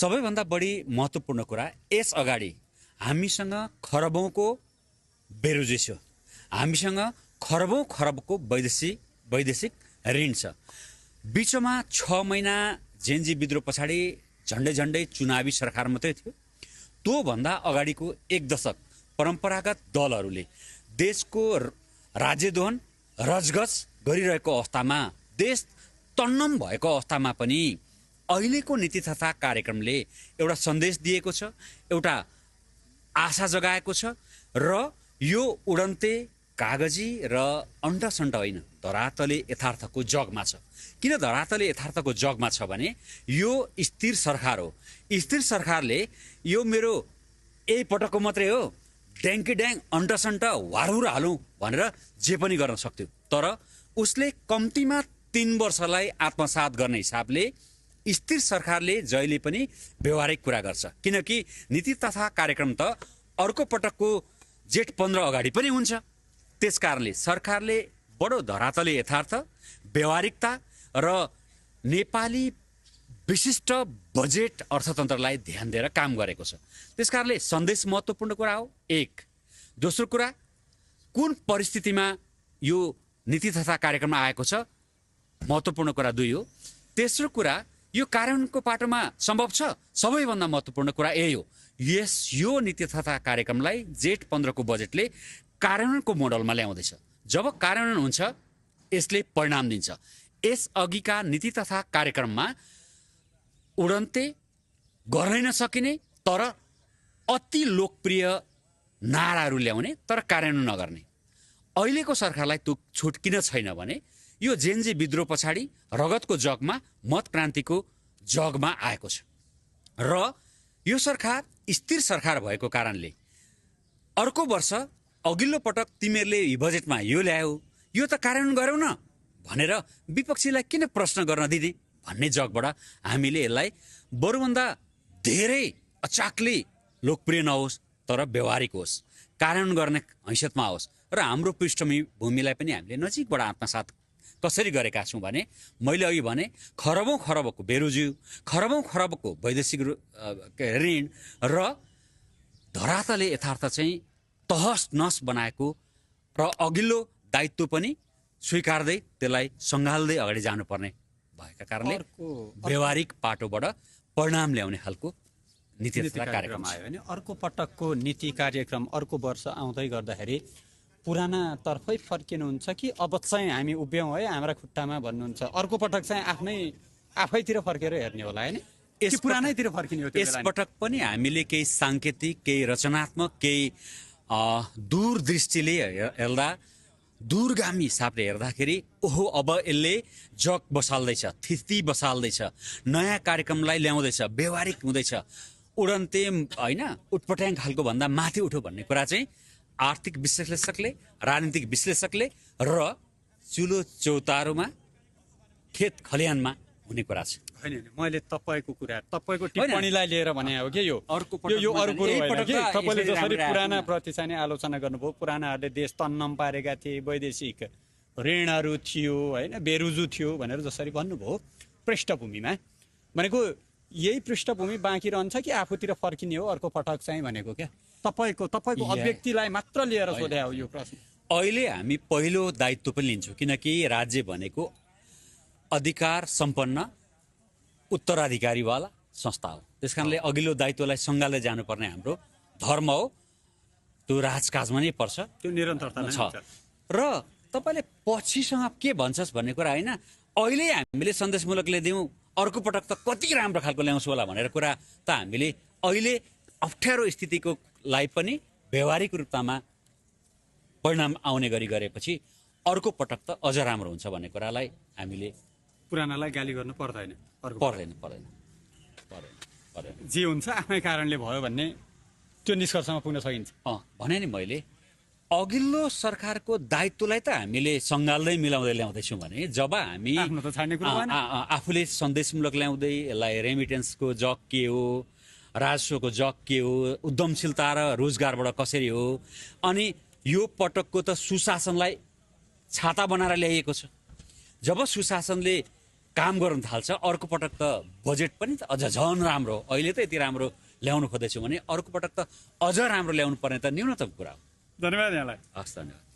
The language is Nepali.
सबैभन्दा बढी महत्त्वपूर्ण कुरा यस अगाडि हामीसँग खरबौँको बेरोजगारी छ, हामीसँग खरबको वैदेशिक ऋण छ। बिचमा 6 महिना जेनजी विद्रोह पछाडि झन्डै चुनावी सरकार मात्रै थियो। त्योभन्दा अगाडिको 1 दशक परम्परागत दलहरूले देशको राज्यद्वहन रजगज गरिरहेको अवस्थामा, देश तन्नम भएको अवस्थामा पनि अहिलेको नीति तथा कार्यक्रमले एउटा सन्देश दिएको छ, एउटा आशा जगाएको छ र यो उडन्ते कागजी र अन्डसन्ड होइन, धरातले यथार्थको जगमा छ। किन धरातले यथार्थको जगमा छ भने यो स्थिर सरकार हो। स्थिर सरकारले यो मेरो यही पटकको मात्रै हो, ड्याङ्की ड्याङ अन्डसन्ड वारहुर हालौँ भनेर जे पनि गर्न सक्थ्यो। तर उसले कम्तीमा 3 वर्षलाई आत्मसात गर्ने हिसाबले स्थिर सरकारले जहिले पनि व्यवहारिक कुरा गर्छ। किनकि नीति तथा कार्यक्रम त अर्को पटकको जेठ 15 अगाडि पनि हुन्छ। त्यसकारणले सरकारले बडो धरातले यथार्थ, व्यवहारिकता र नेपाली विशिष्ट बजेट अर्थतन्त्रलाई ध्यान दिएर काम गरेको छ। त्यसकारणले सन्देश महत्त्वपूर्ण कुरा हो, एक। दोस्रो कुरा, कुन परिस्थितिमा यो नीति तथा कार्यक्रम आएको छ, महत्त्वपूर्ण कुरा 2 हो। तेस्रो कुरा, यो कार्यान्वयनको पाटोमा सम्भव छ, सबैभन्दा महत्त्वपूर्ण कुरा यही हो। यो नीति तथा कार्यक्रमलाई जेठ 15 को बजेटले कार्यान्वयनको मोडलमा ल्याउँदैछ। जब कार्यान्वयन हुन्छ यसले परिणाम दिन्छ। यस अघिका नीति तथा कार्यक्रममा उडन्ते गर्नै नसकिने तर अति लोकप्रिय नाराहरू ल्याउने तर कार्यान्वयन नगर्ने। अहिलेको सरकारलाई त्यो छुट किन छैन भने यो जेनजी विद्रोह पछाडि रगतको जगमा, मत क्रान्तिको जगमा आएको छ र यो सरकार स्थिर सरकार भएको कारणले अर्को वर्ष अघिल्लो पटक तिमीहरूले बजेटमा यो ल्यायो, यो त कार्यान्वयन गरौ न भनेर विपक्षीलाई किन प्रश्न गर्न दिने भन्ने जगबाट हामीले यसलाई बरुभन्दा धेरै अचाकले लोकप्रिय नहोस् तर व्यवहारिक होस्, कार्यान्वयन गर्ने हैसियतमा होस् र हाम्रो पृष्ठभूमिलाई पनि हामीले नजिकबाट आत्मसात कसरी गरेका छौँ भने मैले अघि भने खरबको बेरोजगारी, खरबको वैदेशिक ऋण र धरातले यथार्थ चाहिँ तहस नहस बनाएको र अघिल्लो दायित्व पनि स्वीकार्दै त्यसलाई सङ्घाल्दै अगाडि जानुपर्ने भएका कारणले व्यवहारिक पाटोबाट परिणाम ल्याउने खालको नीति तथा कार्यक्रम आयो भने अर्को पटकको नीति कार्यक्रम अर्को वर्ष आउँदै गर्दाखेरि पुराना तर्फै फर्किनुहुन्छ कि अब चाहिँ हामी उभ्यौँ है हाम्रा खुट्टामा भन्नुहुन्छ? अर्को पटक चाहिँ आफैतिर फर्केर हेर्ने होला हैन? यस पुरानैतिर फर्किने हो? यस पटक पनि हामीले केही साङ्केतिक, केही रचनात्मक, केही दूरदृष्टिले हेर्दा, दूरगामी हिसाबले हेर्दाखेरि ओहो अब यसले जग बसाल्दैछ, थिति बसाल्दैछ, नयाँ कार्यक्रमलाई ल्याउँदैछ, व्यवहारिक हुँदैछ, उडन्ते होइन उटपट्याङ खालको भन्दा माथि उठो भन्ने कुरा चाहिँ आर्थिक विश्लेषकले, राजनीतिक विश्लेषकले र चुलो चौतारोमा, खेत खलिहानमा हुने कुरा छ। हैन, मैले तपाईको टिप्पणीलाई लिएर भने हो कि यो अर्को अर्को होइन कि तपाईले जसरी पुराना प्रति चाहिँ आलोचना गर्नुभयो, पुरानाहरूले देश तन्नम पारेका थिए, वैदेशिक ऋणहरू थियो हैन, बेरुजु थियो भनेर जसरी भन्नुभयो, पृष्ठभूमिमा भनेको यही पृष्ठभूमि बाँकी रहन्छ कि आफूतिर फर्किने हो अर्को पटक चाहिँ भनेको? क्या तपाईको अभिव्यक्तिलाई मात्र लिएर सोधे हो यो प्रश्न। अहिले हामी पहिलो दायित्व पनि लिन्छौँ, किनकि राज्य भनेको अधिकार सम्पन्न उत्तराधिकारीवाला संस्था हो। त्यसकारणले अघिल्लो दायित्वलाई सङ्घाल्दै जानुपर्ने हाम्रो धर्म हो, त्यो राजकाजमा नै पर्छ, त्यो निरन्तरता छ। र तपाईँले पछिसँग के भन्छस् भन्ने कुरा होइन, अहिले हामीले सन्देशमूलकले दिउँ, अर्को पटक त कति राम्रो खालको ल्याउँछु होला भनेर कुरा त हामीले अहिले अप्ठ्यारो स्थितिको लाई पनि व्यवहारिक रूपमा परिणाम आउने गरी गरेपछि अर्को पटक त अझ राम्रो हुन्छ भन्ने कुरालाई हामीले पुरानालाई गाली गर्नु पर्दैन। जे हुन्छ आफ्नै कारणले भयो भन्ने त्यो निष्कर्षमा पुग्न सकिन्छ। भने नि मैले अघिल्लो सरकारको दायित्वलाई त हामीले सङ्घाल्दै मिलाउँदै ल्याउँदैछौँ भने जब हामी आफूले सन्देशमूलक ल्याउँदै यसलाई रेमिटेन्सको जग के हो, राजस्वको जग के हो, उद्यमशीलता र रोजगारबाट कसरी हो, अनि यो पटकको त सुशासनलाई छाता बनाएर ल्याइएको छ। जब सुशासनले काम गर्न थाल्छ, अर्को पटक त बजेट पनि त अझ झन राम्रो, अहिले त यति राम्रो ल्याउनु खोज्दैछु भने अर्को पटक त अझ राम्रो ल्याउनु पर्ने त न्यूनतम कुरा हो। धन्यवाद यहाँलाई। हस्, धन्यवाद।